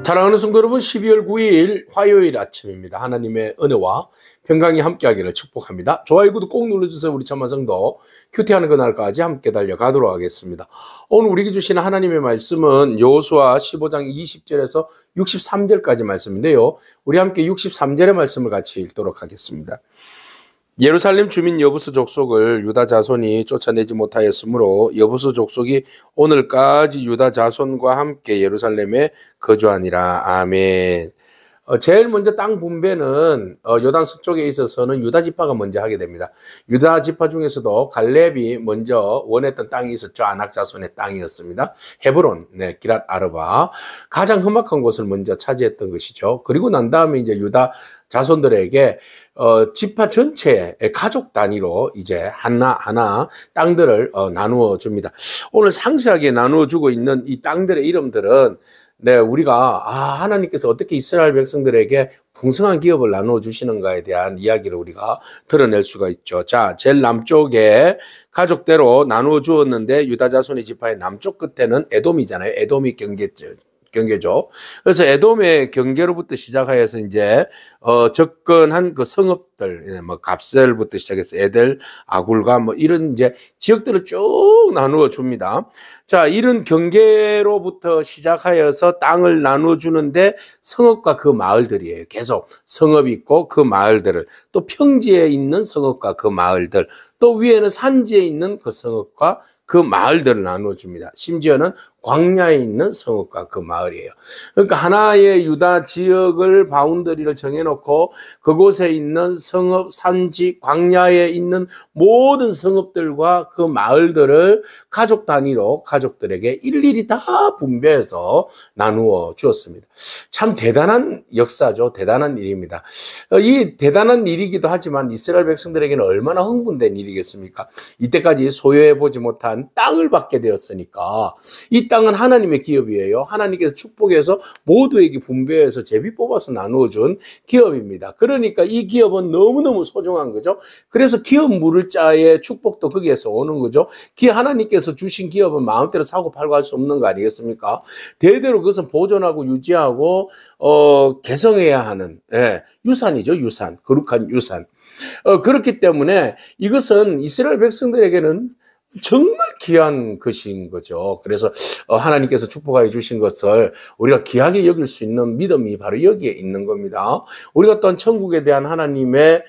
사랑하는 성도 여러분, 12월 9일 화요일 아침입니다. 하나님의 은혜와 평강이 함께하기를 축복합니다. 좋아요, 구독 꼭 눌러주세요. 우리 참만 성도 큐티하는 그날까지 함께 달려가도록 하겠습니다. 오늘 우리에게 주시는 하나님의 말씀은 여호수아 15장 20절에서 63절까지 말씀인데요. 우리 함께 63절의 말씀을 같이 읽도록 하겠습니다. 예루살렘 주민 여부수 족속을 유다 자손이 쫓아내지 못하였으므로 여부수 족속이 오늘까지 유다 자손과 함께 예루살렘에 거주하니라. 아멘. 제일 먼저 땅 분배는 요단 서쪽에 있어서는 유다 지파가 먼저 하게 됩니다. 유다 지파 중에서도 갈렙이 먼저 원했던 땅이 있었죠. 아낙 자손의 땅이었습니다. 헤브론, 기랏 아르바, 가장 험악한 곳을 먼저 차지했던 것이죠. 그리고 난 다음에 이제 유다 자손들에게 지파 전체의 가족 단위로 이제 하나 땅들을 나누어 줍니다. 오늘 상세하게 나누어 주고 있는 이 땅들의 이름들은 우리가 하나님께서 어떻게 이스라엘 백성들에게 풍성한 기업을 나누어 주시는가에 대한 이야기를 우리가 드러낼 수가 있죠. 자, 제일 남쪽에 가족대로 나누어 주었는데 유다 자손의 지파의 남쪽 끝에는 에돔이잖아요. 에돔이 경계죠. 그래서 에돔의 경계로부터 시작하여서 이제 접근한 그 성읍들, 뭐 갑셀부터 시작해서 에델, 아굴과 뭐 이런 이제 지역들을 쭉 나누어 줍니다. 자, 이런 경계로부터 시작하여서 땅을 나누어 주는데 성읍과 그 마을들이에요. 계속 성읍이 있고 그 마을들을, 또 평지에 있는 성읍과 그 마을들, 또 위에는 산지에 있는 그 성읍과 그 마을들을 나누어 줍니다. 심지어는 광야에 있는 성읍과 그 마을이에요. 그러니까 하나의 유다 지역을 바운더리를 정해놓고 그곳에 있는 성읍, 산지, 광야에 있는 모든 성읍들과 그 마을들을 가족 단위로 가족들에게 일일이 다 분배해서 나누어 주었습니다. 참 대단한 역사죠. 대단한 일입니다. 이 대단한 일이기도 하지만 이스라엘 백성들에게는 얼마나 흥분된 일이겠습니까? 이때까지 소유해보지 못한 땅을 받게 되었으니까 이 땅은 하나님의 기업이에요. 하나님께서 축복해서 모두에게 분배해서 제비 뽑아서 나누어준 기업입니다. 그러니까 이 기업은 너무너무 소중한 거죠. 그래서 기업 물을 자의 축복도 거기에서 오는 거죠. 하나님께서 주신 기업은 마음대로 사고 팔고 할 수 없는 거 아니겠습니까? 대대로 그것은 보존하고 유지하고 개성해야 하는 유산이죠. 유산, 거룩한 유산. 그렇기 때문에 이것은 이스라엘 백성들에게는 정말 귀한 것인 거죠. 그래서 하나님께서 축복하여 주신 것을 우리가 귀하게 여길 수 있는 믿음이 바로 여기에 있는 겁니다. 우리가 또한 천국에 대한 하나님의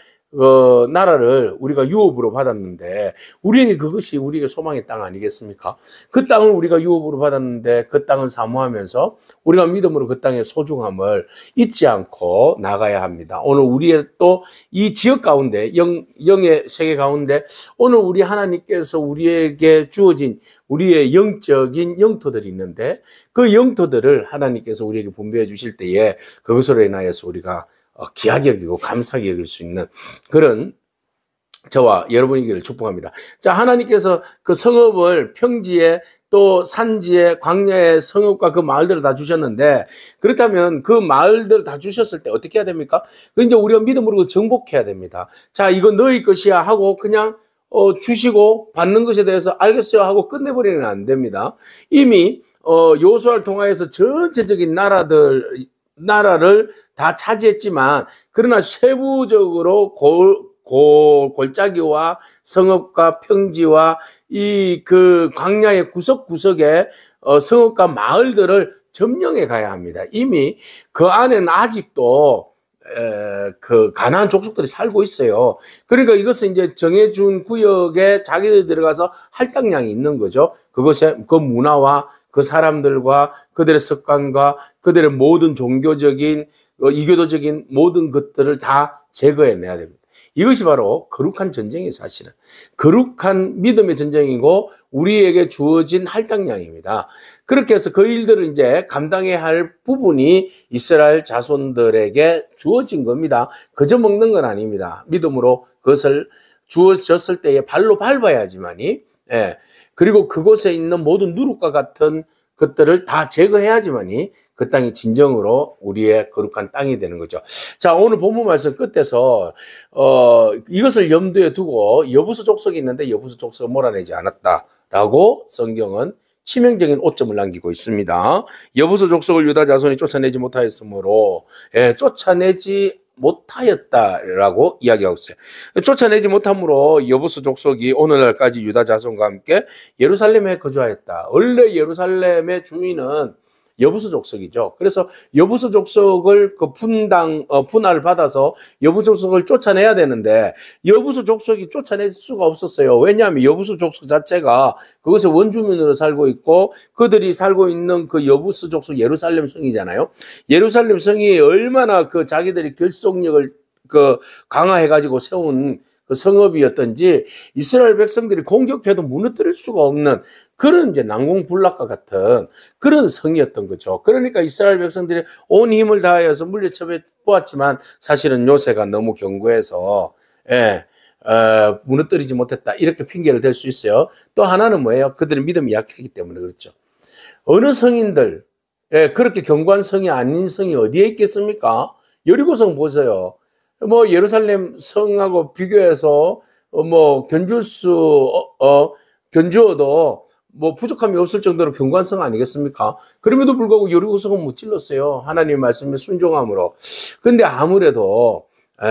나라를 우리가 유업으로 받았는데 우리에게 그것이 우리에게 소망의 땅 아니겠습니까? 그 땅을 우리가 유업으로 받았는데 그 땅을 사모하면서 우리가 믿음으로 그 땅의 소중함을 잊지 않고 나가야 합니다. 오늘 우리의 또 이 지역 가운데 영의 세계 가운데 오늘 우리 하나님께서 우리에게 주어진 우리의 영적인 영토들이 있는데 그 영토들을 하나님께서 우리에게 분배해 주실 때에 그것으로 인하여서 우리가 귀하게 여기고 감사하게 여길 수 있는 그런 저와 여러분이기를 축복합니다. 자, 하나님께서 그 성읍을 평지에 또 산지에 광야에 성읍과 그 마을들을 다 주셨는데 그렇다면 그 마을들을 다 주셨을 때 어떻게 해야 됩니까? 이제 우리가 믿음으로 정복해야 됩니다. 자, 이거 너희 것이야 하고 그냥 주시고 받는 것에 대해서 알겠어요 하고 끝내버리면 안 됩니다. 이미 여호수아를 통하여서 전체적인 나라를 다 차지했지만 그러나 세부적으로 골짜기와 성읍과 평지와 이 그 광야의 구석구석에 성읍과 마을들을 점령해 가야 합니다. 이미 그 안에는 아직도 그 가나안 족속들이 살고 있어요. 그러니까 이것은 이제 정해준 구역에 자기들이 들어가서 할당량이 있는 거죠. 그것에 그 문화와 그 사람들과 그들의 습관과 그들의 모든 종교적인 이교도적인 모든 것들을 다 제거해내야 됩니다. 이것이 바로 거룩한 전쟁이 사실은 거룩한 믿음의 전쟁이고 우리에게 주어진 할당량입니다. 그렇게 해서 그 일들을 이제 감당해야 할 부분이 이스라엘 자손들에게 주어진 겁니다. 그저 먹는 건 아닙니다. 믿음으로 그것을 주어졌을 때에 발로 밟아야지만이 그리고 그곳에 있는 모든 누룩과 같은 것들을 다 제거해야지만이 그 땅이 진정으로 우리의 거룩한 땅이 되는 거죠. 자, 오늘 본문 말씀 끝에서 이것을 염두에 두고 여부수 족속이 있는데 여부수 족속을 몰아내지 않았다라고 성경은 치명적인 오점을 남기고 있습니다. 여부수 족속을 유다 자손이 쫓아내지 못하였으므로 쫓아내지 못하였다라고 이야기하고 있어요. 쫓아내지 못함으로 여부수 족속이 오늘날까지 유다 자손과 함께 예루살렘에 거주하였다. 원래 예루살렘의 주인은 여부수 족속이죠. 그래서 여부수 족속을 그 분할을 받아서 여부수 족속을 쫓아내야 되는데 여부수 족속이 쫓아낼 수가 없었어요. 왜냐하면 여부수 족속 자체가 그것의 원주민으로 살고 있고 그들이 살고 있는 그 여부수 족속 예루살렘 성이잖아요. 예루살렘 성이 얼마나 그 자기들이 결속력을 그 강화해가지고 세운 그 성읍이었던지 이스라엘 백성들이 공격해도 무너뜨릴 수가 없는 그런 이제 난공불락과 같은 그런 성이었던 거죠. 그러니까 이스라엘 백성들이 온 힘을 다하여서 물리쳐내 보았지만 사실은 요새가 너무 견고해서 무너뜨리지 못했다 이렇게 핑계를 댈 수 있어요. 또 하나는 뭐예요? 그들의 믿음이 약하기 때문에 그렇죠. 어느 성인들 그렇게 견고한 성이 아닌 성이 어디에 있겠습니까? 여리고성 보세요. 뭐 예루살렘 성하고 비교해서 뭐 견주어도 뭐 부족함이 없을 정도로 견고한 성 아니겠습니까? 그럼에도 불구하고 여리고성은 못 질렀어요. 하나님의 말씀에 순종함으로. 근데 아무래도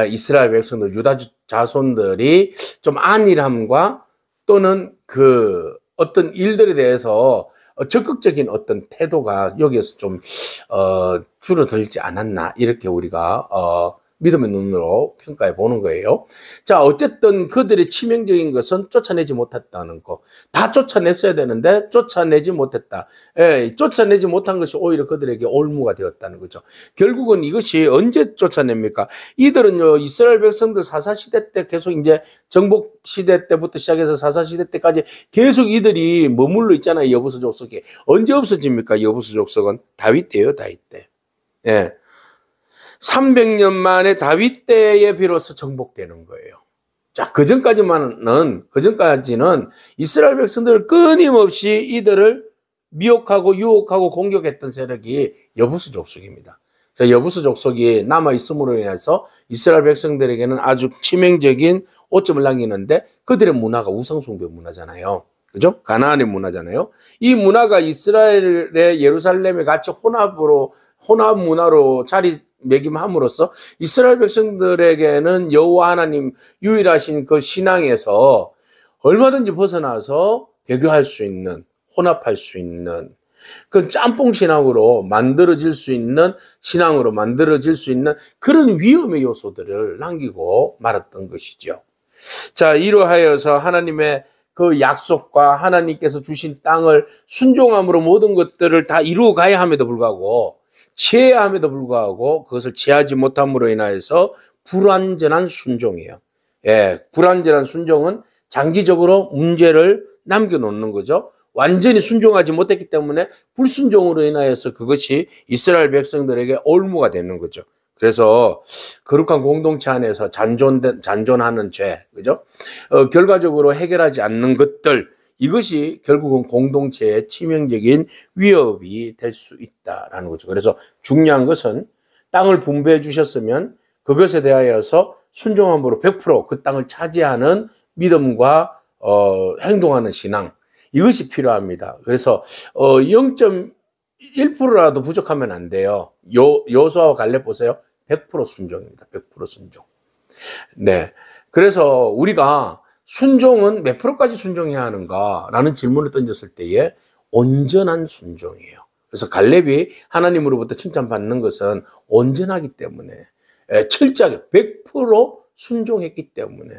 이스라엘 백성들, 유다 자손들이 좀 안일함과 또는 그 어떤 일들에 대해서 적극적인 어떤 태도가 여기에서 좀 줄어들지 않았나 이렇게 우리가 믿음의 눈으로 평가해 보는 거예요. 자, 어쨌든 그들의 치명적인 것은 쫓아내지 못했다는 거. 다 쫓아냈어야 되는데 쫓아내지 못했다. 쫓아내지 못한 것이 오히려 그들에게 올무가 되었다는 거죠. 결국은 이것이 언제 쫓아냅니까? 이들은요, 이스라엘 백성들 사사시대 때 계속 이제 정복시대 때부터 시작해서 사사시대 때까지 계속 이들이 머물러 있잖아요. 여부수 족속이. 언제 없어집니까? 여부수 족속은 다윗 때예요, 다윗 때. 300년 만에 다윗 때에 비로소 정복되는 거예요. 자, 그전까지는 이스라엘 백성들을 끊임없이 이들을 미혹하고 유혹하고 공격했던 세력이 여부수 족속입니다. 자, 여부수 족속이 남아있음으로 인해서 이스라엘 백성들에게는 아주 치명적인 오점을 남기는데 그들의 문화가 우상숭배 문화잖아요. 그죠? 가나안의 문화잖아요. 이 문화가 이스라엘의 예루살렘에 같이 혼합 문화로 자리매김함으로써 이스라엘 백성들에게는 여호와 하나님 유일하신 그 신앙에서 얼마든지 벗어나서 배교할 수 있는, 혼합할 수 있는 그 짬뽕 신앙으로 만들어질 수 있는 신앙으로 만들어질 수 있는 그런 위험의 요소들을 남기고 말았던 것이죠. 자, 이로하여서 하나님의 그 약속과 하나님께서 주신 땅을 순종함으로 모든 것들을 다 이루어 가야 함에도 불구하고 취해야 함에도 불구하고 그것을 취하지 못함으로 인하여서 불완전한 순종이에요. 불완전한 순종은 장기적으로 문제를 남겨놓는 거죠. 완전히 순종하지 못했기 때문에 불순종으로 인하여서 그것이 이스라엘 백성들에게 올무가 되는 거죠. 그래서 거룩한 공동체 안에서 잔존하는 죄, 그죠? 결과적으로 해결하지 않는 것들, 이것이 결국은 공동체의 치명적인 위협이 될 수 있다라는 거죠. 그래서 중요한 것은 땅을 분배해 주셨으면 그것에 대하여서 순종함으로 100% 그 땅을 차지하는 믿음과 행동하는 신앙, 이것이 필요합니다. 그래서 0.1%라도 부족하면 안 돼요. 여호수아와 갈렙 보세요. 100% 순종입니다. 100% 순종. 네. 그래서 우리가 순종은 몇 프로까지 순종해야 하는가라는 질문을 던졌을 때에 온전한 순종이에요. 그래서 갈렙이 하나님으로부터 칭찬받는 것은 온전하기 때문에 철저하게 100% 순종했기 때문에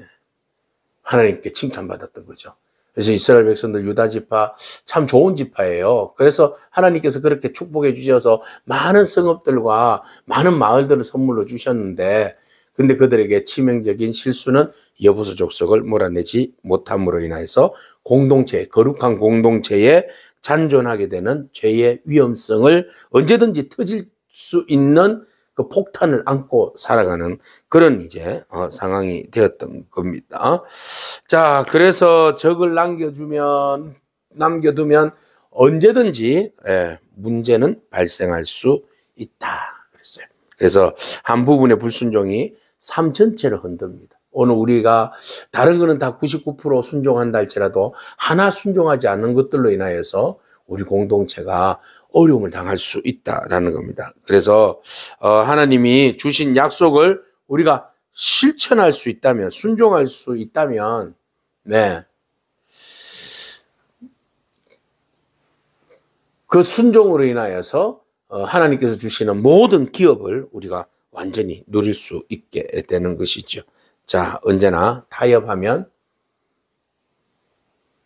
하나님께 칭찬받았던 거죠. 그래서 이스라엘 백성들 유다 지파 참 좋은 지파예요. 그래서 하나님께서 그렇게 축복해 주셔서 많은 성읍들과 많은 마을들을 선물로 주셨는데 근데 그들에게 치명적인 실수는 여부수 족속을 몰아내지 못함으로 인해서 거룩한 공동체에 잔존하게 되는 죄의 위험성을 언제든지 터질 수 있는 그 폭탄을 안고 살아가는 그런 이제 상황이 되었던 겁니다. 자, 그래서 적을 남겨두면 언제든지 문제는 발생할 수 있다 그랬어요. 그래서 한 부분의 불순종이 삶 전체를 흔듭니다. 오늘 우리가 다른 거는 다 99% 순종한다 할지라도 하나 순종하지 않는 것들로 인하여서 우리 공동체가 어려움을 당할 수 있다라는 겁니다. 그래서 하나님이 주신 약속을 우리가 실천할 수 있다면, 순종할 수 있다면, 네, 그 순종으로 인하여서 하나님께서 주시는 모든 기업을 우리가 완전히 누릴 수 있게 되는 것이죠. 자, 언제나 타협하면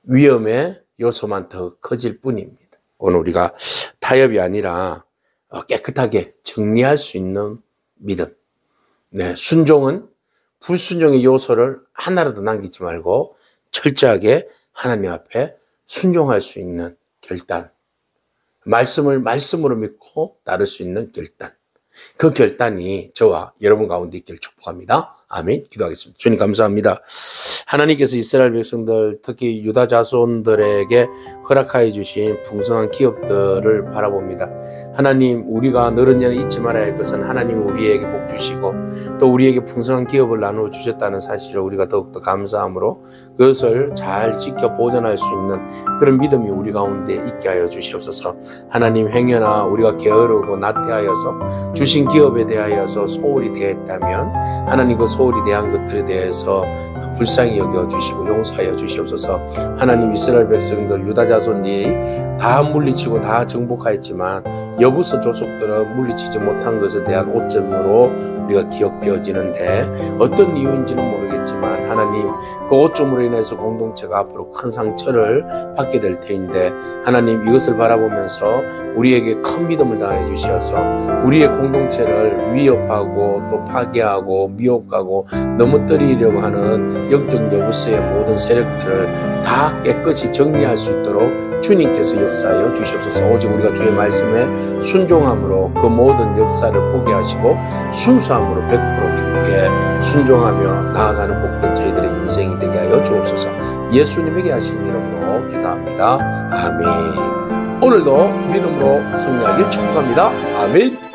위험의 요소만 더 커질 뿐입니다. 오늘 우리가 타협이 아니라 깨끗하게 정리할 수 있는 믿음. 네, 순종은 불순종의 요소를 하나라도 남기지 말고 철저하게 하나님 앞에 순종할 수 있는 결단. 말씀을 말씀으로 믿고 따를 수 있는 결단. 그 결단이 저와 여러분 가운데 있기를 축복합니다. 아멘. 기도하겠습니다. 주님 감사합니다. 하나님께서 이스라엘 백성들, 특히 유다 자손들에게 허락하여 주신 풍성한 기업들을 바라봅니다. 하나님, 우리가 너른 년에 잊지 말아야 할 것은 하나님 우리에게 복 주시고 또 우리에게 풍성한 기업을 나누어 주셨다는 사실을 우리가 더욱더 감사함으로 그것을 잘 지켜 보존할 수 있는 그런 믿음이 우리 가운데 있게 하여 주시옵소서. 하나님, 행여나 우리가 게으르고 나태하여서 주신 기업에 대하여서 소홀히 대했다면 하나님 그 소홀히 대한 것들에 대해서 불쌍히 여겨주시고 용서하여 주시옵소서. 하나님, 이스라엘 백성들 유다 자손이 다 물리치고 다 정복하였지만 여부서 족속들은 물리치지 못한 것에 대한 오점으로 우리가 기억되어지는데 어떤 이유인지는 모르겠지만 하나님, 그 오점으로 인해서 공동체가 앞으로 큰 상처를 받게 될 터인데 하나님, 이것을 바라보면서 우리에게 큰 믿음을 다해 주셔서 우리의 공동체를 위협하고 또 파괴하고 미혹하고 넘어뜨리려고 하는 영적 여부서의 모든 세력들을 다 깨끗이 정리할 수 있도록 주님께서 역사하여 주시옵소서. 오직 우리가 주의 말씀에 순종함으로 그 모든 역사를 보게 하시고 순수함으로 100% 주께 순종하며 나아가는 복된 저희들의 인생이 되게 하여 주옵소서. 예수님에게 하신 이름으로 기도합니다. 아멘. 오늘도 믿음으로 승리하길 축복합니다. 아멘.